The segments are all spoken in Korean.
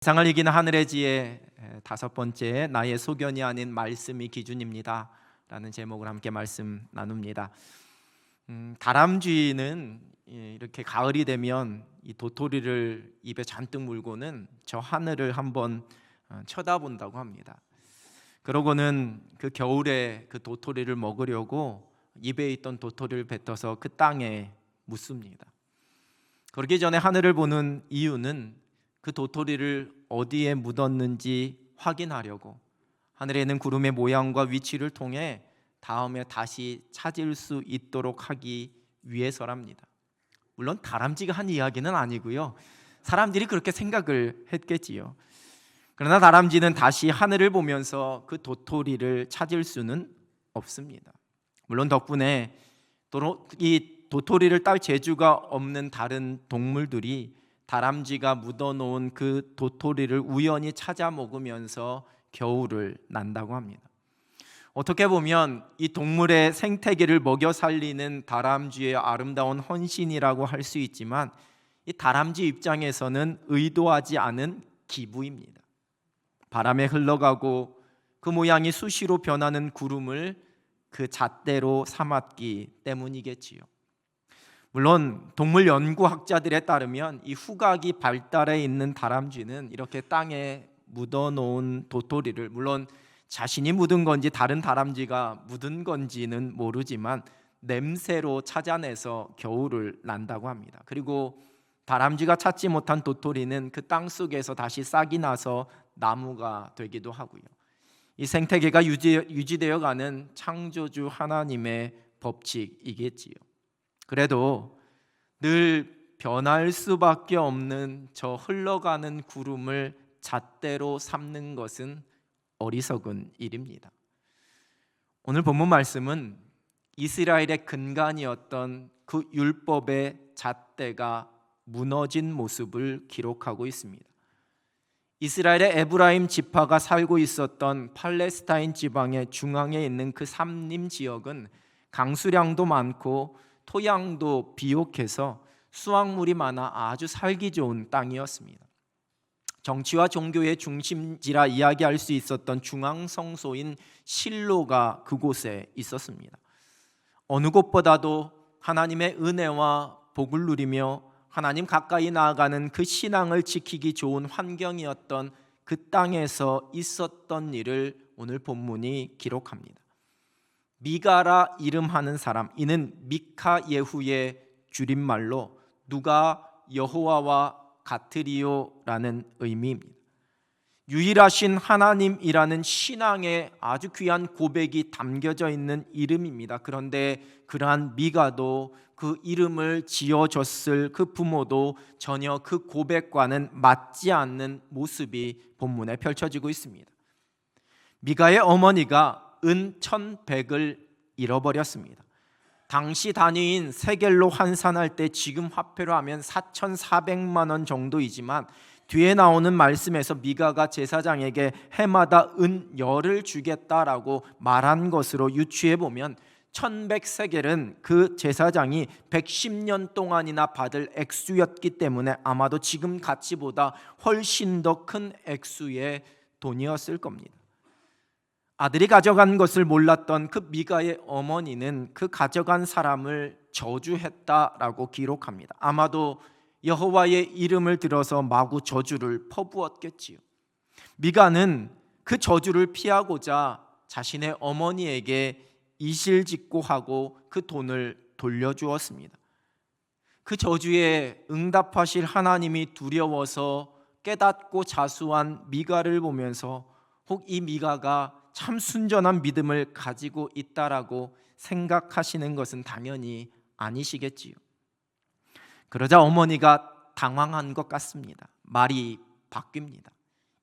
세상을 이기는 하늘의 지혜, 다섯 번째, 나의 소견이 아닌 말씀이 기준입니다 라는 제목을 함께 말씀 나눕니다. 다람쥐는 이렇게 가을이 되면 이 도토리를 입에 잔뜩 물고는 저 하늘을 한번 쳐다본다고 합니다. 그러고는 그 겨울에 그 도토리를 먹으려고 입에 있던 도토리를 뱉어서 그 땅에 묻습니다. 그러기 전에 하늘을 보는 이유는 그 도토리를 어디에 묻었는지 확인하려고, 하늘에 있는 구름의 모양과 위치를 통해 다음에 다시 찾을 수 있도록 하기 위해서랍니다. 물론 다람쥐가 한 이야기는 아니고요, 사람들이 그렇게 생각을 했겠지요. 그러나 다람쥐는 다시 하늘을 보면서 그 도토리를 찾을 수는 없습니다. 물론 덕분에 이 도토리를 딸 재주가 없는 다른 동물들이 다람쥐가 묻어놓은 그 도토리를 우연히 찾아 먹으면서 겨울을 난다고 합니다. 어떻게 보면 이 동물의 생태계를 먹여 살리는 다람쥐의 아름다운 헌신이라고 할 수 있지만, 이 다람쥐 입장에서는 의도하지 않은 기부입니다. 바람에 흘러가고 그 모양이 수시로 변하는 구름을 그 잣대로 삼았기 때문이겠지요. 물론 동물 연구학자들에 따르면 이 후각이 발달해 있는 다람쥐는 이렇게 땅에 묻어놓은 도토리를, 물론 자신이 묻은 건지 다른 다람쥐가 묻은 건지는 모르지만 냄새로 찾아내서 겨울을 난다고 합니다. 그리고 다람쥐가 찾지 못한 도토리는 그 땅 속에서 다시 싹이 나서 나무가 되기도 하고요. 이 생태계가 유지되어 가는 창조주 하나님의 법칙이겠지요. 그래도 늘 변할 수밖에 없는 저 흘러가는 구름을 잣대로 삼는 것은 어리석은 일입니다. 오늘 본문 말씀은 이스라엘의 근간이었던 그 율법의 잣대가 무너진 모습을 기록하고 있습니다. 이스라엘의 에브라임 지파가 살고 있었던 팔레스타인 지방의 중앙에 있는 그 산림 지역은 강수량도 많고 토양도 비옥해서 수확물이 많아 아주 살기 좋은 땅이었습니다. 정치와 종교의 중심지라 이야기할 수 있었던 중앙성소인 실로가 그곳에 있었습니다. 어느 곳보다도 하나님의 은혜와 복을 누리며 하나님 가까이 나아가는 그 신앙을 지키기 좋은 환경이었던 그 땅에서 있었던 일을 오늘 본문이 기록합니다. 미가라 이름하는 사람, 이는 미카 예후의 줄임말로 누가 여호와와 같으리요라는 의미입니다. 유일하신 하나님이라는 신앙의 아주 귀한 고백이 담겨져 있는 이름입니다. 그런데 그러한 미가도 그 이름을 지어줬을 그 부모도 전혀 그 고백과는 맞지 않는 모습이 본문에 펼쳐지고 있습니다. 미가의 어머니가 은 1,100을 잃어버렸습니다. 당시 단위인 세겔로 환산할 때 지금 화폐로 하면 4,400만 원 정도이지만, 뒤에 나오는 말씀에서 미가가 제사장에게 해마다 은 10을 주겠다라고 말한 것으로 유추해 보면 1,100세겔은 그 제사장이 110년 동안이나 받을 액수였기 때문에 아마도 지금 가치보다 훨씬 더 큰 액수의 돈이었을 겁니다. 아들이 가져간 것을 몰랐던 그 미가의 어머니는 그 가져간 사람을 저주했다라고 기록합니다. 아마도 여호와의 이름을 들어서 마구 저주를 퍼부었겠지요. 미가는 그 저주를 피하고자 자신의 어머니에게 이실직고하고 그 돈을 돌려주었습니다. 그 저주에 응답하실 하나님이 두려워서 깨닫고 자수한 미가를 보면서 혹 이 미가가 참 순전한 믿음을 가지고 있다라고 생각하시는 것은 당연히 아니시겠지요. 그러자 어머니가 당황한 것 같습니다. 말이 바뀝니다.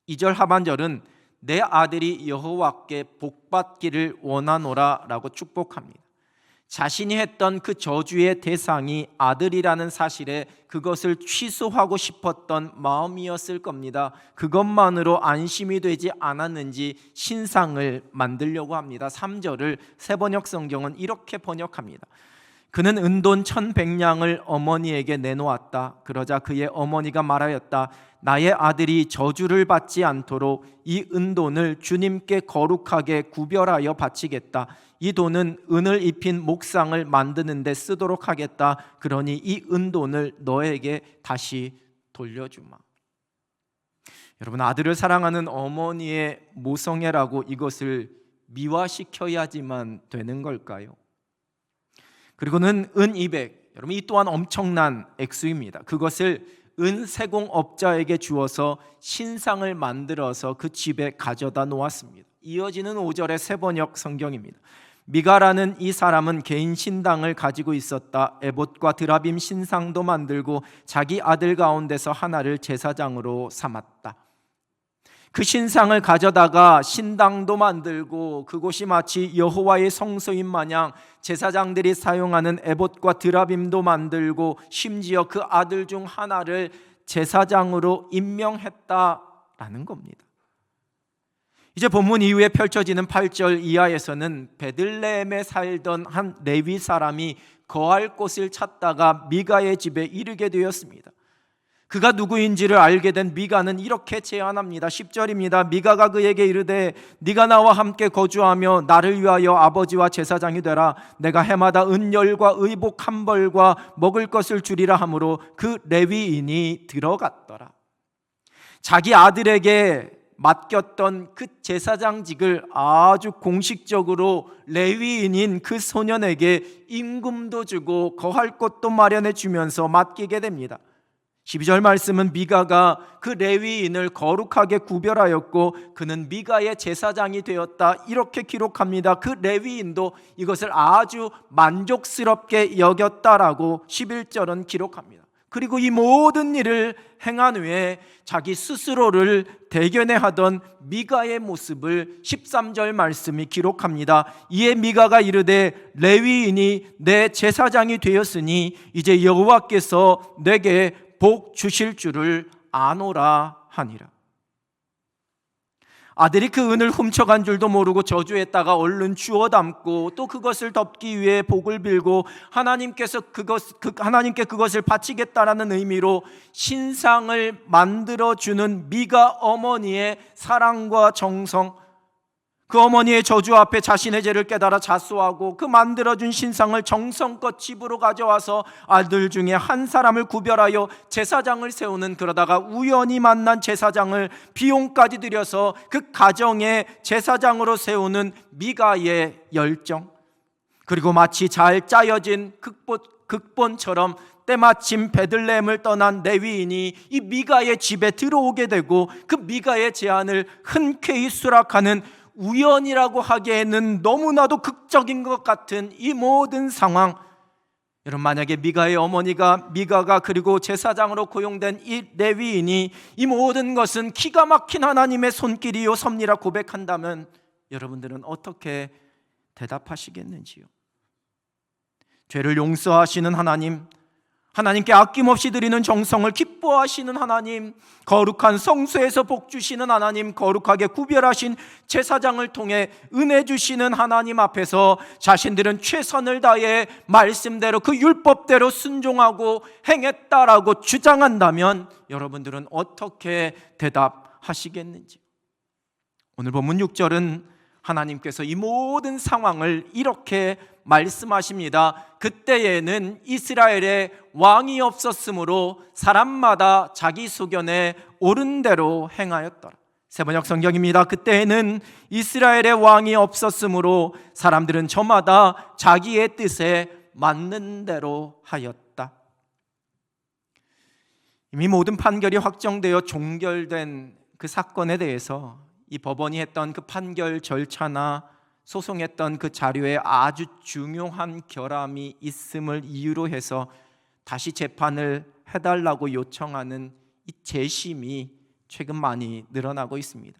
2절 하반절은 내 아들이 여호와께 복받기를 원하노라 라고 축복합니다. 자신이 했던 그 저주의 대상이 아들이라는 사실에 그것을 취소하고 싶었던 마음이었을 겁니다. 그것만으로 안심이 되지 않았는지 신상을 만들려고 합니다. 3절을 새번역 성경은 이렇게 번역합니다. 그는 은돈 1,100냥을 어머니에게 내놓았다. 그러자 그의 어머니가 말하였다. 나의 아들이 저주를 받지 않도록 이 은돈을 주님께 거룩하게 구별하여 바치겠다. 이 돈은 은을 입힌 목상을 만드는 데 쓰도록 하겠다. 그러니 이 은돈을 너에게 다시 돌려주마. 여러분, 아들을 사랑하는 어머니의 모성애라고 이것을 미화시켜야지만 되는 걸까요? 그리고는 은 200, 여러분 이 또한 엄청난 액수입니다. 그것을 은 세공업자에게 주어서 신상을 만들어서 그 집에 가져다 놓았습니다. 이어지는 5절의 세번역 성경입니다. 미가라는 이 사람은 개인 신당을 가지고 있었다. 에봇과 드라빔 신상도 만들고 자기 아들 가운데서 하나를 제사장으로 삼았다. 그 신상을 가져다가 신당도 만들고 그곳이 마치 여호와의 성소인 마냥 제사장들이 사용하는 에봇과 드라빔도 만들고 심지어 그 아들 중 하나를 제사장으로 임명했다라는 겁니다. 이제 본문 이후에 펼쳐지는 8절 이하에서는 베들레헴에 살던 한 레위 사람이 거할 곳을 찾다가 미가의 집에 이르게 되었습니다. 그가 누구인지를 알게 된 미가는 이렇게 제안합니다. 10절입니다. 미가가 그에게 이르되 네가 나와 함께 거주하며 나를 위하여 아버지와 제사장이 되라. 내가 해마다 은열과 의복 한 벌과 먹을 것을 주리라 하므로 그 레위인이 들어갔더라. 자기 아들에게 맡겼던 그 제사장직을 아주 공식적으로 레위인인 그 소년에게 임금도 주고 거할 곳도 마련해 주면서 맡기게 됩니다. 12절 말씀은 미가가 그 레위인을 거룩하게 구별하였고 그는 미가의 제사장이 되었다, 이렇게 기록합니다. 그 레위인도 이것을 아주 만족스럽게 여겼다라고 11절은 기록합니다. 그리고 이 모든 일을 행한 후에 자기 스스로를 대견해 하던 미가의 모습을 13절 말씀이 기록합니다. 이에 미가가 이르되 레위인이 내 제사장이 되었으니 이제 여호와께서 내게 복 주실 줄을 아노라 하니라. 아들이 그 은을 훔쳐간 줄도 모르고 저주했다가 얼른 주워 담고 또 그것을 덮기 위해 복을 빌고 하나님께 그것을 바치겠다라는 의미로 신상을 만들어주는 미가 어머니의 사랑과 정성, 그 어머니의 저주 앞에 자신의 죄를 깨달아 자수하고 그 만들어준 신상을 정성껏 집으로 가져와서 아들 중에 한 사람을 구별하여 제사장을 세우는, 그러다가 우연히 만난 제사장을 비용까지 들여서 그 가정의 제사장으로 세우는 미가의 열정, 그리고 마치 잘 짜여진 극본처럼 때마침 베들레헴을 떠난 레위인이 이 미가의 집에 들어오게 되고 그 미가의 제안을 흔쾌히 수락하는, 우연이라고 하기에는 너무나도 극적인 것 같은 이 모든 상황, 여러분 만약에 미가의 어머니가 미가가 그리고 제사장으로 고용된 이 레위인이 이 모든 것은 기가 막힌 하나님의 손길이요 섭리라 고백한다면 여러분들은 어떻게 대답하시겠는지요? 죄를 용서하시는 하나님, 하나님께 아낌없이 드리는 정성을 기뻐하시는 하나님, 거룩한 성소에서 복 주시는 하나님, 거룩하게 구별하신 제사장을 통해 은혜 주시는 하나님 앞에서 자신들은 최선을 다해 말씀대로 그 율법대로 순종하고 행했다라고 주장한다면 여러분들은 어떻게 대답하시겠는지? 오늘 본문 6절은 하나님께서 이 모든 상황을 이렇게 말씀하십니다. 그때에는 이스라엘에 왕이 없었으므로 사람마다 자기 소견에 옳은 대로 행하였더라. 세번역 성경입니다. 그때에는 이스라엘에 왕이 없었으므로 사람들은 저마다 자기의 뜻에 맞는 대로 하였다. 이미 모든 판결이 확정되어 종결된 그 사건에 대해서 이 법원이 했던 그 판결 절차나 소송했던 그 자료에 아주 중요한 결함이 있음을 이유로 해서 다시 재판을 해달라고 요청하는 이 재심이 최근 많이 늘어나고 있습니다.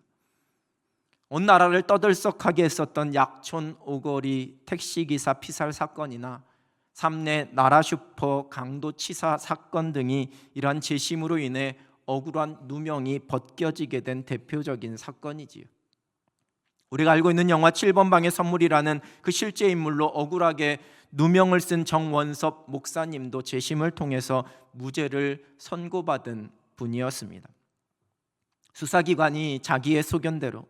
온 나라를 떠들썩하게 했었던 약촌 오거리 택시기사 피살 사건이나 삼내 나라슈퍼 강도치사 사건 등이 이러한 재심으로 인해 억울한 누명이 벗겨지게 된 대표적인 사건이지요. 우리가 알고 있는 영화 7번 방의 선물이라는 그 실제 인물로 억울하게 누명을 쓴 정원섭 목사님도 재심을 통해서 무죄를 선고받은 분이었습니다. 수사기관이 자기의 소견대로,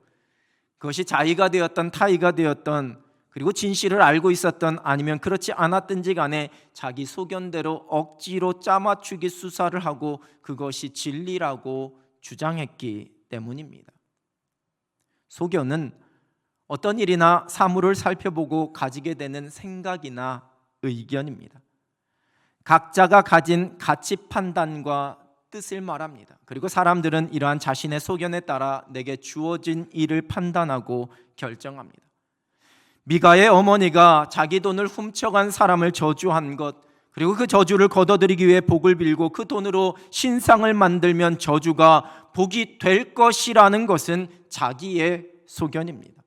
그것이 자의가 되었던 타의가 되었던, 그리고 진실을 알고 있었던 아니면 그렇지 않았든지 간에 자기 소견대로 억지로 짜맞추기 수사를 하고 그것이 진리라고 주장했기 때문입니다. 소견은 어떤 일이나 사물을 살펴보고 가지게 되는 생각이나 의견입니다. 각자가 가진 가치 판단과 뜻을 말합니다. 그리고 사람들은 이러한 자신의 소견에 따라 내게 주어진 일을 판단하고 결정합니다. 미가의 어머니가 자기 돈을 훔쳐간 사람을 저주한 것, 그리고 그 저주를 걷어들이기 위해 복을 빌고 그 돈으로 신상을 만들면 저주가 복이 될 것이라는 것은 자기의 소견입니다.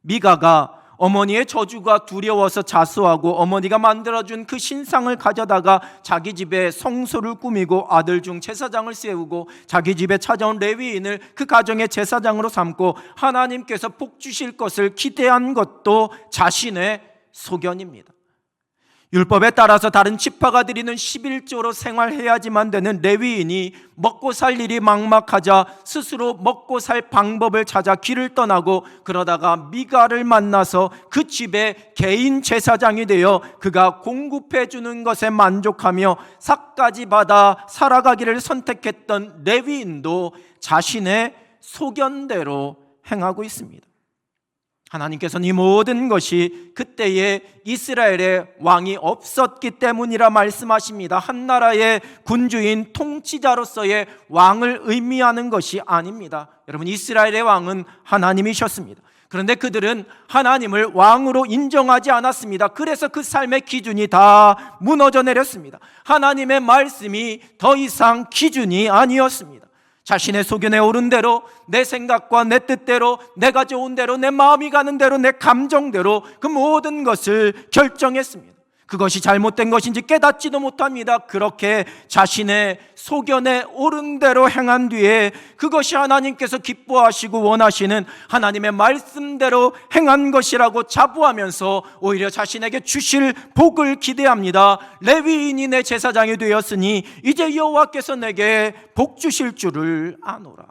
미가가 어머니의 저주가 두려워서 자수하고 어머니가 만들어준 그 신상을 가져다가 자기 집에 성소를 꾸미고 아들 중 제사장을 세우고 자기 집에 찾아온 레위인을 그 가정의 제사장으로 삼고 하나님께서 복 주실 것을 기대한 것도 자신의 소견입니다. 율법에 따라서 다른 지파가 드리는 11조로 생활해야지만 되는 레위인이 먹고 살 일이 막막하자 스스로 먹고 살 방법을 찾아 길을 떠나고, 그러다가 미가를 만나서 그 집에 개인 제사장이 되어 그가 공급해 주는 것에 만족하며 삭까지 받아 살아가기를 선택했던 레위인도 자신의 소견대로 행하고 있습니다. 하나님께서는 이 모든 것이 그때에 이스라엘의 왕이 없었기 때문이라 말씀하십니다. 한 나라의 군주인 통치자로서의 왕을 의미하는 것이 아닙니다. 여러분, 이스라엘의 왕은 하나님이셨습니다. 그런데 그들은 하나님을 왕으로 인정하지 않았습니다. 그래서 그 삶의 기준이 다 무너져 내렸습니다. 하나님의 말씀이 더 이상 기준이 아니었습니다. 자신의 소견에 오른 대로, 내 생각과 내 뜻대로, 내가 좋은 대로, 내 마음이 가는 대로, 내 감정대로 그 모든 것을 결정했습니다. 그것이 잘못된 것인지 깨닫지도 못합니다. 그렇게 자신의 소견에 오른 대로 행한 뒤에 그것이 하나님께서 기뻐하시고 원하시는 하나님의 말씀대로 행한 것이라고 자부하면서 오히려 자신에게 주실 복을 기대합니다. 레위인이 내 제사장이 되었으니 이제 여호와께서 내게 복 주실 줄을 아노라.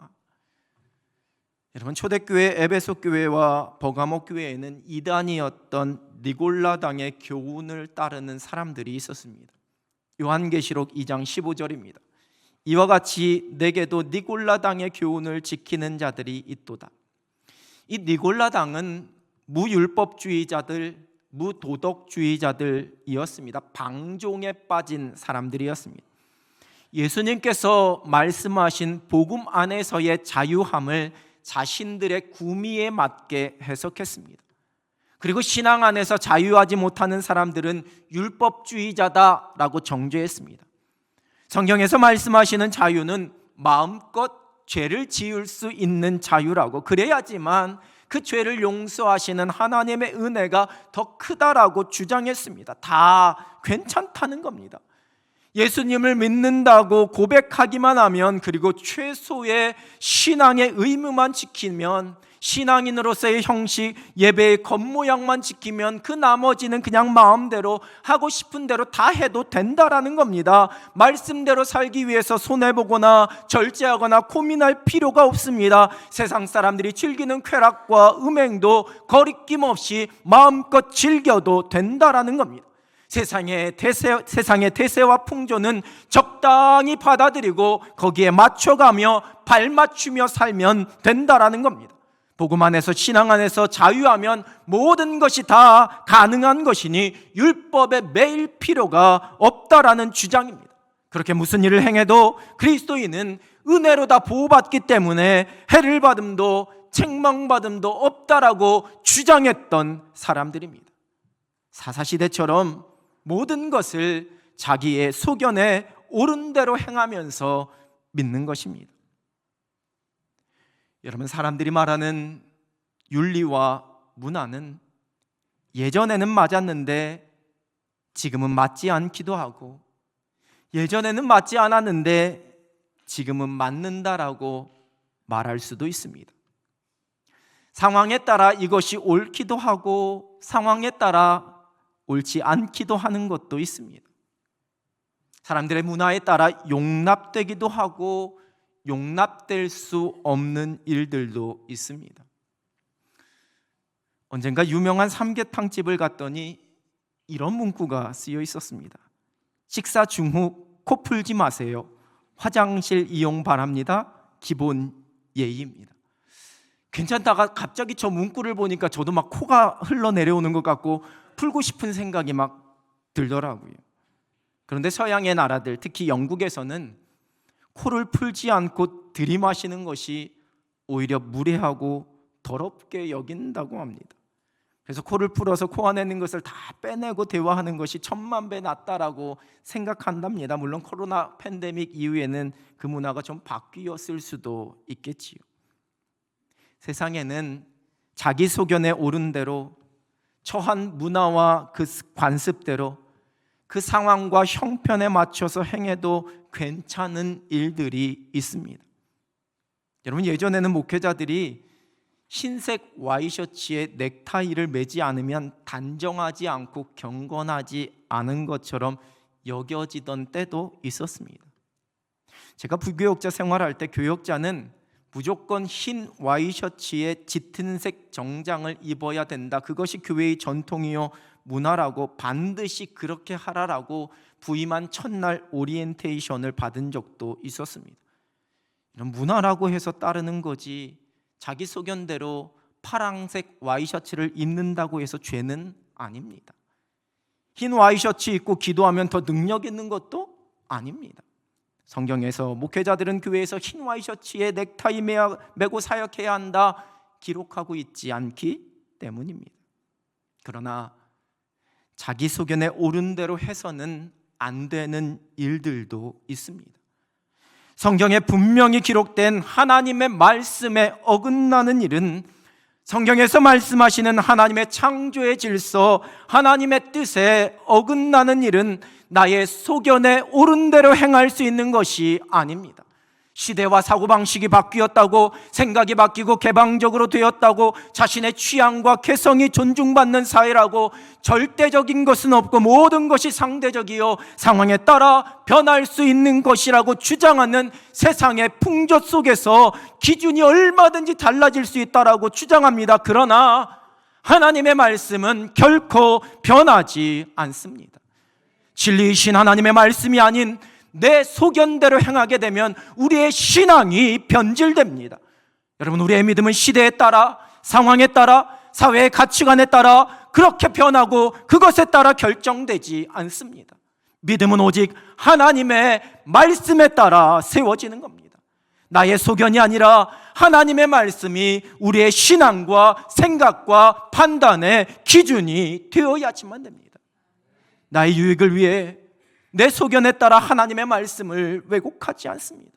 여러분, 초대교회 에베소 교회와 버가모 교회에는 이단이었던 니골라당의 교훈을 따르는 사람들이 있었습니다. 요한계시록 2장 15절입니다. 이와 같이 내게도 니골라당의 교훈을 지키는 자들이 있도다. 이 니골라당은 무율법주의자들, 무도덕주의자들이었습니다. 방종에 빠진 사람들이었습니다. 예수님께서 말씀하신 복음 안에서의 자유함을 자신들의 구미에 맞게 해석했습니다. 그리고 신앙 안에서 자유하지 못하는 사람들은 율법주의자다라고 정죄했습니다. 성경에서 말씀하시는 자유는 마음껏 죄를 지을 수 있는 자유라고, 그래야지만 그 죄를 용서하시는 하나님의 은혜가 더 크다라고 주장했습니다. 다 괜찮다는 겁니다. 예수님을 믿는다고 고백하기만 하면, 그리고 최소의 신앙의 의무만 지키면, 신앙인으로서의 형식, 예배의 겉모양만 지키면 그 나머지는 그냥 마음대로 하고 싶은 대로 다 해도 된다라는 겁니다. 말씀대로 살기 위해서 손해보거나 절제하거나 고민할 필요가 없습니다. 세상 사람들이 즐기는 쾌락과 음행도 거리낌 없이 마음껏 즐겨도 된다라는 겁니다. 세상의 대세와 풍조는 적당히 받아들이고 거기에 맞춰가며 발맞추며 살면 된다라는 겁니다. 복음 안에서, 신앙 안에서 자유하면 모든 것이 다 가능한 것이니 율법에 매일 필요가 없다라는 주장입니다. 그렇게 무슨 일을 행해도 그리스도인은 은혜로 다 보호받기 때문에 해를 받음도 책망받음도 없다라고 주장했던 사람들입니다. 사사시대처럼 모든 것을 자기의 소견에 옳은 대로 행하면서 믿는 것입니다. 여러분, 사람들이 말하는 윤리와 문화는 예전에는 맞았는데 지금은 맞지 않기도 하고, 예전에는 맞지 않았는데 지금은 맞는다라고 말할 수도 있습니다. 상황에 따라 이것이 옳기도 하고 상황에 따라 옳지 않기도 하는 것도 있습니다. 사람들의 문화에 따라 용납되기도 하고 용납될 수 없는 일들도 있습니다. 언젠가 유명한 삼계탕집을 갔더니 이런 문구가 쓰여 있었습니다. 식사 중후 코 풀지 마세요. 화장실 이용 바랍니다. 기본 예의입니다. 괜찮다가 갑자기 저 문구를 보니까 저도 막 코가 흘러내려오는 것 같고 풀고 싶은 생각이 막 들더라고요. 그런데 서양의 나라들, 특히 영국에서는 코를 풀지 않고 들이마시는 것이 오히려 무례하고 더럽게 여긴다고 합니다. 그래서 코를 풀어서 코 안에 있는 것을 다 빼내고 대화하는 것이 천만 배 낫다라고 생각한답니다. 물론 코로나 팬데믹 이후에는 그 문화가 좀 바뀌었을 수도 있겠지요. 세상에는 자기 소견에 오른 대로 처한 문화와 그 관습대로 그 상황과 형편에 맞춰서 행해도 괜찮은 일들이 있습니다. 여러분, 예전에는 목회자들이 흰색 와이셔츠에 넥타이를 매지 않으면 단정하지 않고 경건하지 않은 것처럼 여겨지던 때도 있었습니다. 제가 부교역자 생활할 때 교역자는 무조건 흰 와이셔츠에 짙은색 정장을 입어야 된다, 그것이 교회의 전통이요 문화라고 반드시 그렇게 하라라고 부임한 첫날 오리엔테이션을 받은 적도 있었습니다. 이런 문화라고 해서 따르는 거지 자기 소견대로 파랑색 와이셔츠를 입는다고 해서 죄는 아닙니다. 흰 와이셔츠 입고 기도하면 더 능력 있는 것도 아닙니다. 성경에서 목회자들은 교회에서 흰 와이셔츠에 넥타이 매고 사역해야 한다 기록하고 있지 않기 때문입니다. 그러나 자기 소견에 옳은 대로 해서는 안 되는 일들도 있습니다. 성경에 분명히 기록된 하나님의 말씀에 어긋나는 일은, 성경에서 말씀하시는 하나님의 창조의 질서, 하나님의 뜻에 어긋나는 일은 나의 소견에 옳은 대로 행할 수 있는 것이 아닙니다. 시대와 사고방식이 바뀌었다고, 생각이 바뀌고 개방적으로 되었다고, 자신의 취향과 개성이 존중받는 사회라고 절대적인 것은 없고 모든 것이 상대적이요 상황에 따라 변할 수 있는 것이라고 주장하는 세상의 풍조 속에서 기준이 얼마든지 달라질 수 있다라고 주장합니다. 그러나 하나님의 말씀은 결코 변하지 않습니다. 진리이신 하나님의 말씀이 아닌 내 소견대로 행하게 되면 우리의 신앙이 변질됩니다. 여러분, 우리의 믿음은 시대에 따라, 상황에 따라, 사회의 가치관에 따라 그렇게 변하고 그것에 따라 결정되지 않습니다. 믿음은 오직 하나님의 말씀에 따라 세워지는 겁니다. 나의 소견이 아니라 하나님의 말씀이 우리의 신앙과 생각과 판단의 기준이 되어야지만 됩니다. 나의 유익을 위해 내 소견에 따라 하나님의 말씀을 왜곡하지 않습니다.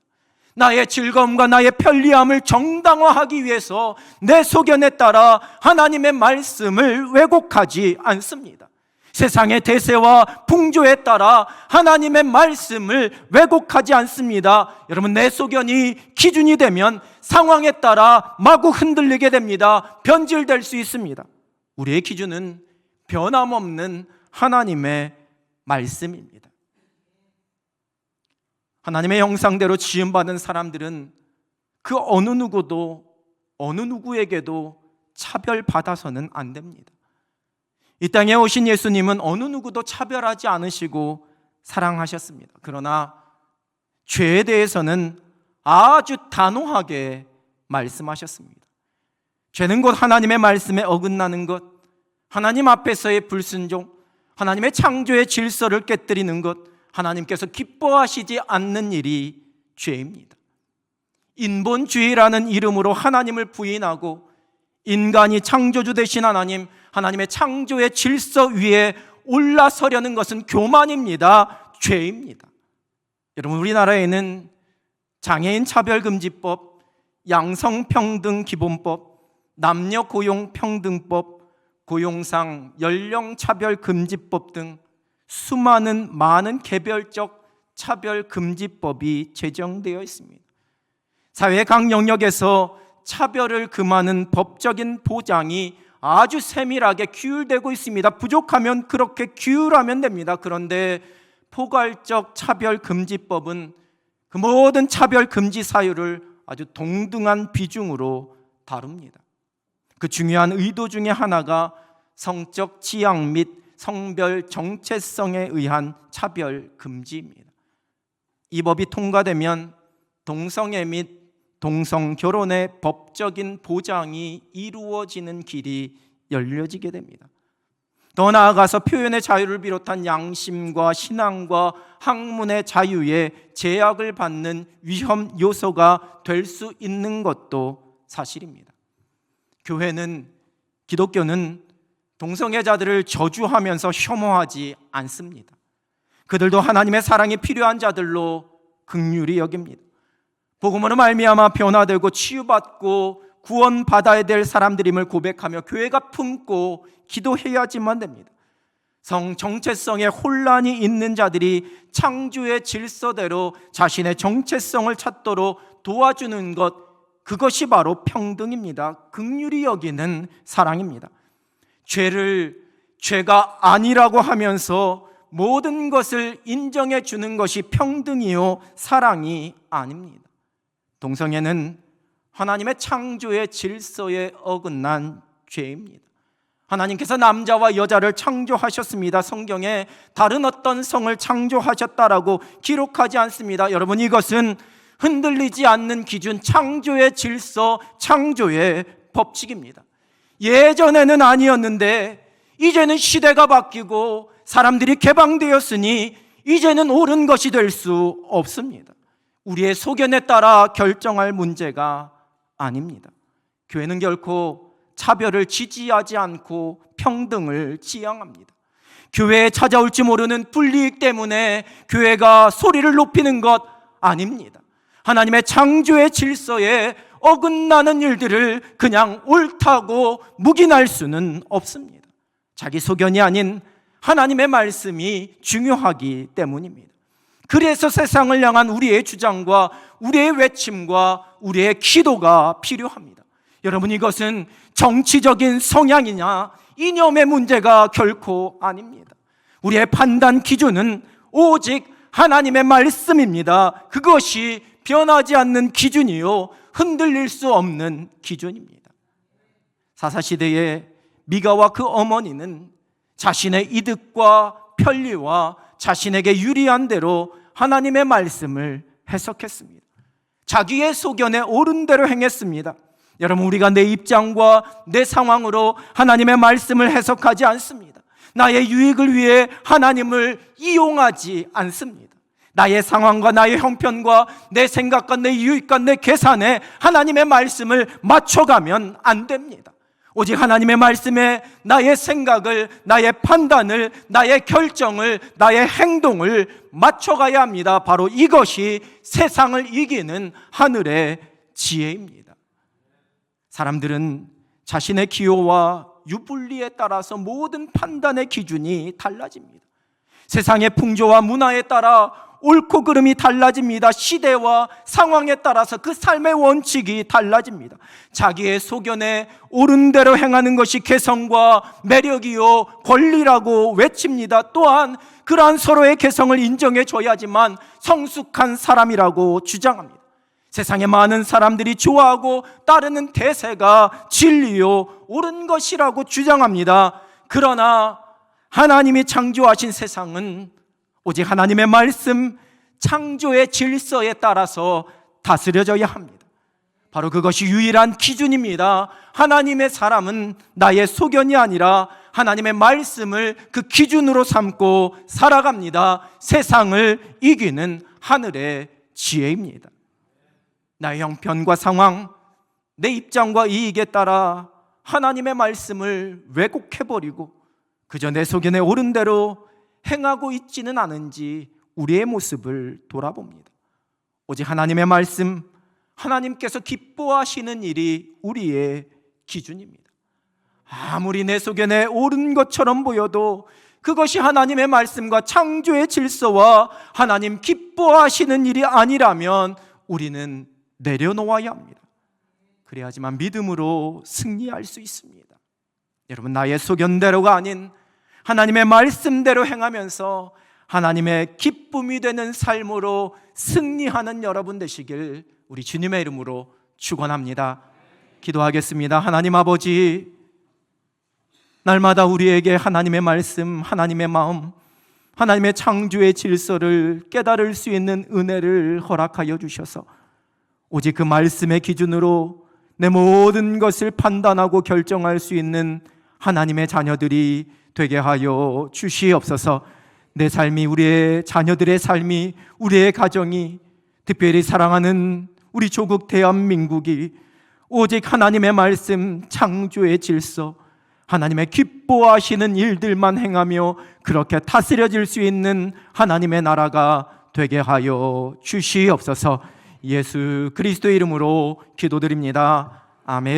나의 즐거움과 나의 편리함을 정당화하기 위해서 내 소견에 따라 하나님의 말씀을 왜곡하지 않습니다. 세상의 대세와 풍조에 따라 하나님의 말씀을 왜곡하지 않습니다. 여러분, 내 소견이 기준이 되면 상황에 따라 마구 흔들리게 됩니다. 변질될 수 있습니다. 우리의 기준은 변함없는 하나님의 말씀입니다. 하나님의 형상대로 지음받은 사람들은 그 어느 누구도 어느 누구에게도 차별받아서는 안 됩니다. 이 땅에 오신 예수님은 어느 누구도 차별하지 않으시고 사랑하셨습니다. 그러나 죄에 대해서는 아주 단호하게 말씀하셨습니다. 죄는 곧 하나님의 말씀에 어긋나는 것, 하나님 앞에서의 불순종, 하나님의 창조의 질서를 깨뜨리는 것, 하나님께서 기뻐하시지 않는 일이 죄입니다. 인본주의라는 이름으로 하나님을 부인하고 인간이 창조주 되신 하나님, 하나님의 창조의 질서 위에 올라서려는 것은 교만입니다. 죄입니다. 여러분, 우리나라에는 장애인 차별금지법, 양성평등기본법, 남녀고용평등법, 고용상 연령차별금지법 등 많은 개별적 차별금지법이 제정되어 있습니다. 사회 각 영역에서 차별을 금하는 법적인 보장이 아주 세밀하게 규율되고 있습니다. 부족하면 그렇게 규율하면 됩니다. 그런데 포괄적 차별금지법은 그 모든 차별금지 사유를 아주 동등한 비중으로 다룹니다. 그 중요한 의도 중에 하나가 성적 지향 및 성별 정체성에 의한 차별금지입니다. 이 법이 통과되면 동성애 및 동성결혼의 법적인 보장이 이루어지는 길이 열려지게 됩니다. 더 나아가서 표현의 자유를 비롯한 양심과 신앙과 학문의 자유에 제약을 받는 위험 요소가 될 수 있는 것도 사실입니다. 기독교는 동성애자들을 저주하면서 혐오하지 않습니다. 그들도 하나님의 사랑이 필요한 자들로 긍휼히 여깁니다. 복음으로 말미암아 변화되고 치유받고 구원받아야 될 사람들임을 고백하며 교회가 품고 기도해야지만 됩니다. 성 정체성에 혼란이 있는 자들이 창조의 질서대로 자신의 정체성을 찾도록 도와주는 것, 그것이 바로 평등입니다. 긍휼히 여기는 사랑입니다. 죄를 죄가 아니라고 하면서 모든 것을 인정해 주는 것이 평등이요 사랑이 아닙니다. 동성애는 하나님의 창조의 질서에 어긋난 죄입니다. 하나님께서 남자와 여자를 창조하셨습니다. 성경에 다른 어떤 성을 창조하셨다라고 기록하지 않습니다. 여러분, 이것은 흔들리지 않는 기준, 창조의 질서, 창조의 법칙입니다. 예전에는 아니었는데 이제는 시대가 바뀌고 사람들이 개방되었으니 이제는 옳은 것이 될 수 없습니다. 우리의 소견에 따라 결정할 문제가 아닙니다. 교회는 결코 차별을 지지하지 않고 평등을 지향합니다. 교회에 찾아올지 모르는 불이익 때문에 교회가 소리를 높이는 것 아닙니다. 하나님의 창조의 질서에 어긋나는 일들을 그냥 옳다고 묵인할 수는 없습니다. 자기 소견이 아닌 하나님의 말씀이 중요하기 때문입니다. 그래서 세상을 향한 우리의 주장과 우리의 외침과 우리의 기도가 필요합니다. 여러분, 이것은 정치적인 성향이냐 이념의 문제가 결코 아닙니다. 우리의 판단 기준은 오직 하나님의 말씀입니다. 그것이 변하지 않는 기준이요 흔들릴 수 없는 기준입니다. 사사시대에 미가와 그 어머니는 자신의 이득과 편리와 자신에게 유리한 대로 하나님의 말씀을 해석했습니다. 자기의 소견에 옳은 대로 행했습니다. 여러분, 우리가 내 입장과 내 상황으로 하나님의 말씀을 해석하지 않습니다. 나의 유익을 위해 하나님을 이용하지 않습니다. 나의 상황과 나의 형편과 내 생각과 내 유익과 내 계산에 하나님의 말씀을 맞춰가면 안 됩니다. 오직 하나님의 말씀에 나의 생각을, 나의 판단을, 나의 결정을, 나의 행동을 맞춰가야 합니다. 바로 이것이 세상을 이기는 하늘의 지혜입니다. 사람들은 자신의 기호와 유불리에 따라서 모든 판단의 기준이 달라집니다. 세상의 풍조와 문화에 따라 옳고 그름이 달라집니다. 시대와 상황에 따라서 그 삶의 원칙이 달라집니다. 자기의 소견에 옳은 대로 행하는 것이 개성과 매력이요 권리라고 외칩니다. 또한 그러한 서로의 개성을 인정해 줘야지만 성숙한 사람이라고 주장합니다. 세상에 많은 사람들이 좋아하고 따르는 대세가 진리요 옳은 것이라고 주장합니다. 그러나 하나님이 창조하신 세상은 오직 하나님의 말씀, 창조의 질서에 따라서 다스려져야 합니다. 바로 그것이 유일한 기준입니다. 하나님의 사람은 나의 소견이 아니라 하나님의 말씀을 그 기준으로 삼고 살아갑니다. 세상을 이기는 하늘의 지혜입니다. 나의 형편과 상황, 내 입장과 이익에 따라 하나님의 말씀을 왜곡해버리고 그저 내 소견에 옳은 대로 행하고 있지는 않은지 우리의 모습을 돌아봅니다. 오직 하나님의 말씀, 하나님께서 기뻐하시는 일이 우리의 기준입니다. 아무리 내 소견에 옳은 것처럼 보여도 그것이 하나님의 말씀과 창조의 질서와 하나님 기뻐하시는 일이 아니라면 우리는 내려놓아야 합니다. 그래야지만 믿음으로 승리할 수 있습니다. 여러분, 나의 소견대로가 아닌 하나님의 말씀대로 행하면서 하나님의 기쁨이 되는 삶으로 승리하는 여러분 되시길 우리 주님의 이름으로 축원합니다. 기도하겠습니다. 하나님 아버지, 날마다 우리에게 하나님의 말씀, 하나님의 마음, 하나님의 창조의 질서를 깨달을 수 있는 은혜를 허락하여 주셔서 오직 그 말씀의 기준으로 내 모든 것을 판단하고 결정할 수 있는 하나님의 자녀들이 되게 하여 주시옵소서. 내 삶이, 우리의 자녀들의 삶이, 우리의 가정이, 특별히 사랑하는 우리 조국 대한민국이 오직 하나님의 말씀, 창조의 질서, 하나님의 기뻐하시는 일들만 행하며 그렇게 다스려질 수 있는 하나님의 나라가 되게 하여 주시옵소서. 예수 그리스도의 이름으로 기도드립니다. 아멘.